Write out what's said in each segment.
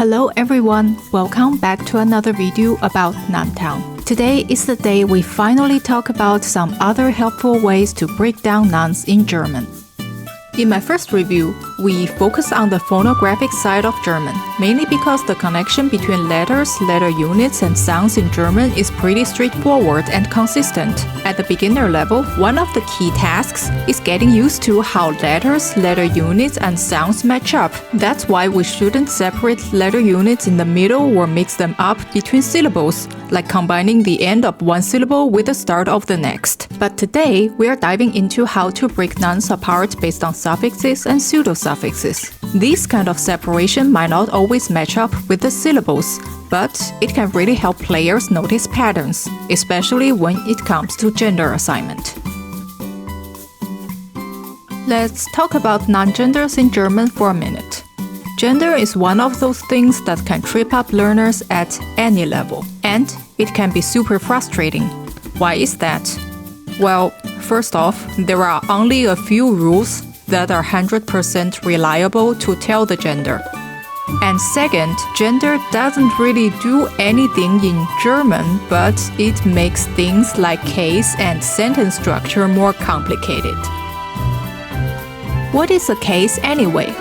Hello everyone, welcome back to another video about Noun Town. Today is the day we finally talk about some other helpful ways to break down nouns in German. In my first review, we focused on the phonographic side of German, mainly because the connection between letters, letter units, and sounds in German is pretty straightforward and consistent. At the beginner level, one of the key tasks is getting used to how letters, letter units, and sounds match up. That's why we shouldn't separate letter units in the middle or mix them up between syllables, like combining the end of one syllable with the start of the next. But today, we are diving into how to break nouns apart based on suffixes and pseudo-suffixes. This kind of separation might not always match up with the syllables, but it can really help players notice patterns, especially when it comes to gender assignment. Let's talk about non-genders in German for a minute. Gender is one of those things that can trip up learners at any level, and it can be super frustrating. Why is that? Well, first off, there are only a few rules that are 100% reliable to tell the gender. And second, gender doesn't really do anything in German, but it makes things like case and sentence structure more complicated. What is a case anyway?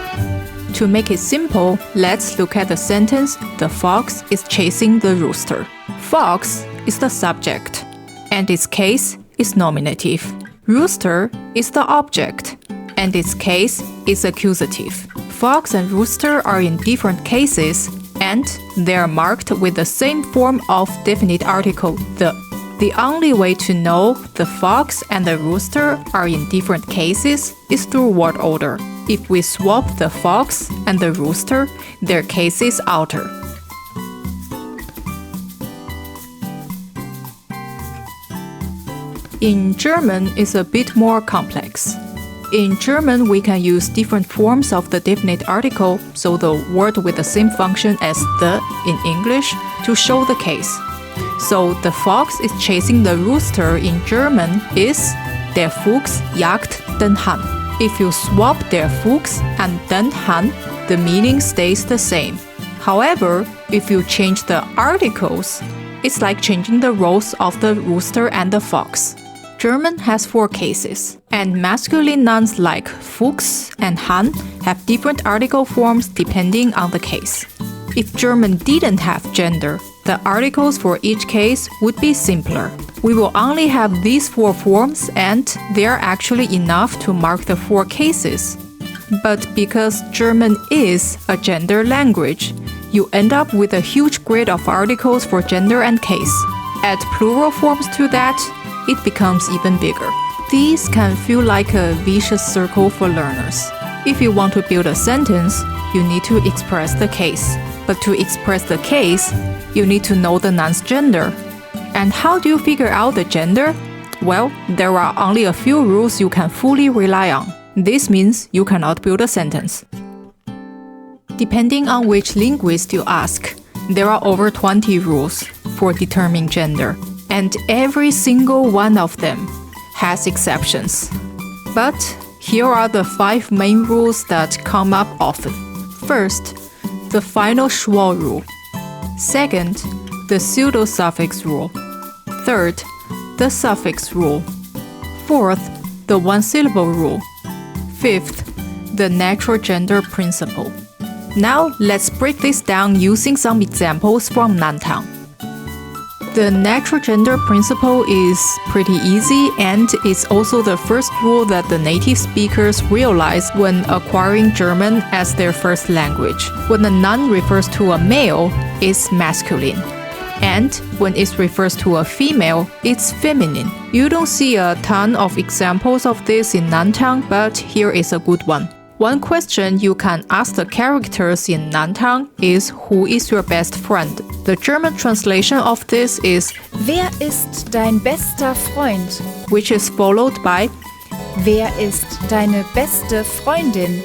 To make it simple, let's look at the sentence, "The fox is chasing the rooster." Fox is the subject, and its case is nominative. Rooster is the object, and its case is accusative. Fox and rooster are in different cases, and they are marked with the same form of definite article, the. The only way to know the fox and the rooster are in different cases is through word order. If we swap the fox and the rooster, their cases alter. In German, it's a bit more complex. In German, we can use different forms of the definite article, so the word with the same function as the in English, to show the case. So the fox is chasing the rooster in German is Der Fuchs jagt den Hahn. If you swap der Fuchs and den Hahn, the meaning stays the same. However, if you change the articles, it's like changing the roles of the rooster and the fox. German has 4 cases, and masculine nouns like Fuchs and Hahn have different article forms depending on the case. If German didn't have gender, the articles for each case would be simpler. We will only have these 4 forms, and they are actually enough to mark the 4 cases. But because German is a gender language, you end up with a huge grid of articles for gender and case. Add plural forms to that, it becomes even bigger. These can feel like a vicious circle for learners. If you want to build a sentence, you need to express the case. But to express the case, you need to know the noun's gender. And how do you figure out the gender? Well, there are only a few rules you can fully rely on. This means you cannot build a sentence. Depending on which linguist you ask, there are over 20 rules for determining gender. And every single one of them has exceptions. But here are the 5 main rules that come up often. First, the final schwa rule. Second, the pseudo-suffix rule. Third, the suffix rule. Fourth, the one-syllable rule. Fifth, the natural gender principle. Now, let's break this down using some examples from Noun Town. The natural gender principle is pretty easy, and it's also the first rule that the native speakers realize when acquiring German as their first language. When a noun refers to a male, it's masculine. And when it refers to a female, it's feminine. You don't see a ton of examples of this in Noun Town, but here is a good one. One question you can ask the characters in Noun Town is, who is your best friend? The German translation of this is Wer ist dein bester Freund? which is followed by Wer ist deine beste Freundin?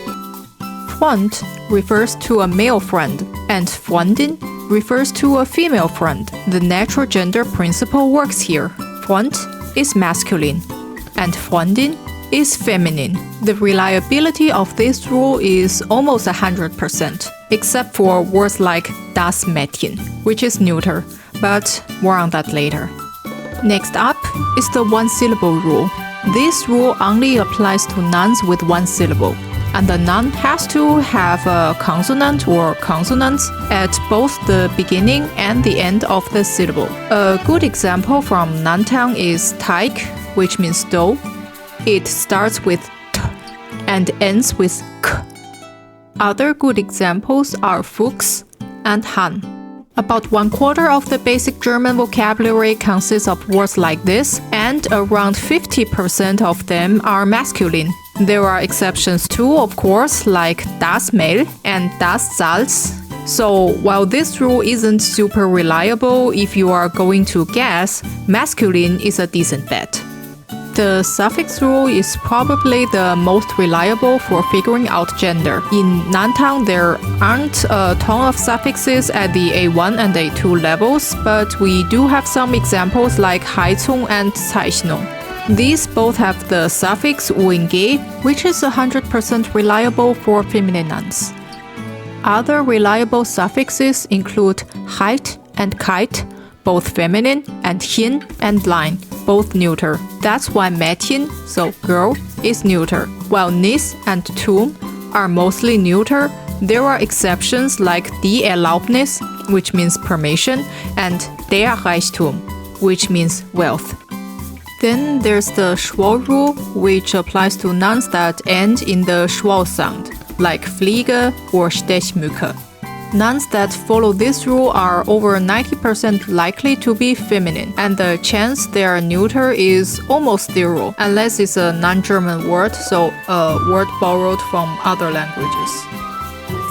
Freund refers to a male friend, and Freundin refers to a female friend. The natural gender principle works here. Freund is masculine, and Freundin is feminine. The reliability of this rule is almost 100%, except for words like das Mädchen, which is neuter, but more on that later. Next up is the one-syllable rule. This rule only applies to nouns with one syllable, and the noun has to have a consonant or consonants at both the beginning and the end of the syllable. A good example from Noun Town is Teig, which means dough. It starts with t and ends with k. Other good examples are Fuchs and Hahn. About 1/4 of the basic German vocabulary consists of words like this, and around 50% of them are masculine. There are exceptions too, of course, like das Mehl and das Salz. So while this rule isn't super reliable if you are going to guess, masculine is a decent bet. The suffix rule is probably the most reliable for figuring out gender. In Noun Town, there aren't a ton of suffixes at the A1 and A2 levels, but we do have some examples like Heizung and Zeichnung. These both have the suffix ung, which is 100% reliable for feminine nouns. Other reliable suffixes include heit and kite, both feminine, and hin and line, both neuter. That's why Mädchen, so girl, is neuter. While nis and tun are mostly neuter, there are exceptions like die Erlaubnis, which means permission, and der Reichtum, which means wealth. Then there's the Schwall rule, which applies to nouns that end in the Schwall sound, like Fliege or Stechmücke. Nouns that follow this rule are over 90% likely to be feminine, and the chance they are neuter is almost zero, unless it's a non-German word, so a word borrowed from other languages.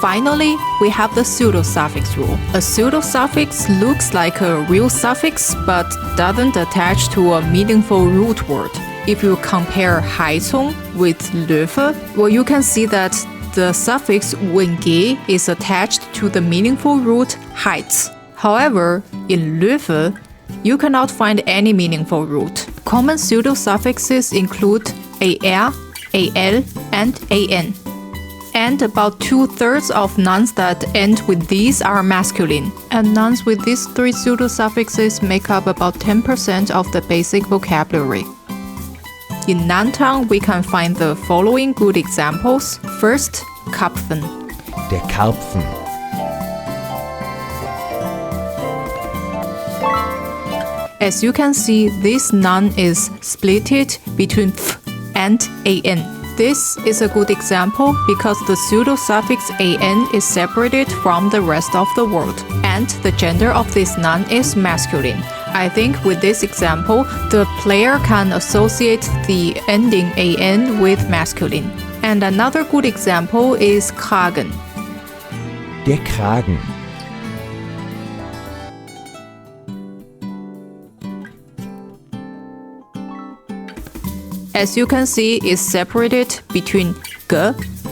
Finally, we have the pseudo-suffix rule. A pseudo-suffix looks like a real suffix, but doesn't attach to a meaningful root word. If you compare Heizung with Löwe, well, you can see that the suffix ung is attached to the meaningful root heiz. However, in Löwe, you cannot find any meaningful root. Common pseudo-suffixes include ar, al, and an. And about 2/3 of nouns that end with these are masculine. And nouns with these three pseudo-suffixes make up about 10% of the basic vocabulary. In Noun Town, we can find the following good examples. First, Karpfen. Der Karpfen. As you can see, this noun is splitted between f and an. This is a good example because the pseudo-suffix an is separated from the rest of the word, and the gender of this noun is masculine. I think with this example, the player can associate the ending an with masculine. And another good example is Kragen. Der Kragen. As you can see, it's separated between g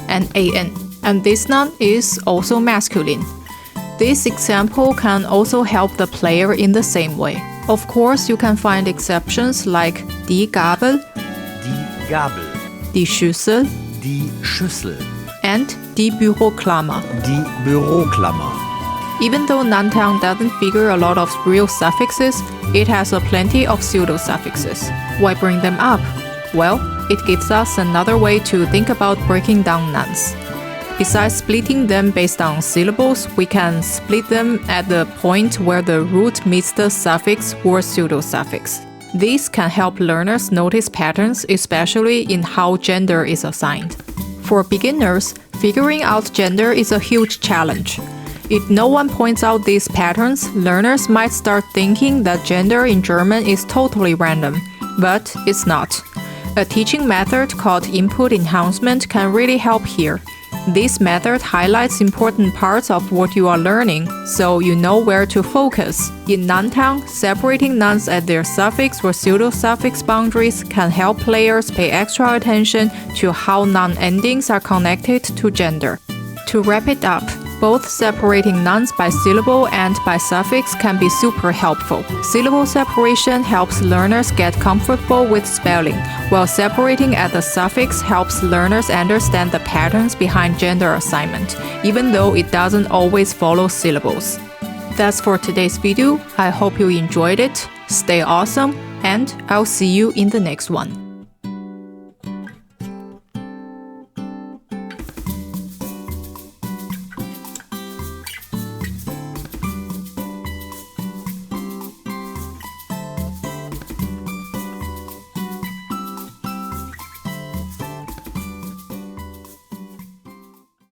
and an. And this noun is also masculine. This example can also help the player in the same way. Of course, you can find exceptions like die Gabel, Die Gabel. die Schüssel, Die Schüssel. and die Büroklammer. Die Büroklammer. Even though Noun Town doesn't figure a lot of real suffixes, it has a plenty of pseudo-suffixes. Why bring them up? Well, it gives us another way to think about breaking down nouns. Besides splitting them based on syllables, we can split them at the point where the root meets the suffix or pseudo-suffix. This can help learners notice patterns, especially in how gender is assigned. For beginners, figuring out gender is a huge challenge. If no one points out these patterns, learners might start thinking that gender in German is totally random, but it's not. A teaching method called input enhancement can really help here. This method highlights important parts of what you are learning, so you know where to focus. In Noun Town, separating nouns at their suffix or pseudo-suffix boundaries can help players pay extra attention to how noun endings are connected to gender. To wrap it up, Both separating nouns by syllable and by suffix can be super helpful. Syllable separation helps learners get comfortable with spelling, while separating at the suffix helps learners understand the patterns behind gender assignment, even though it doesn't always follow syllables. That's for today's video. I hope you enjoyed it. Stay awesome, and I'll see you in the next one.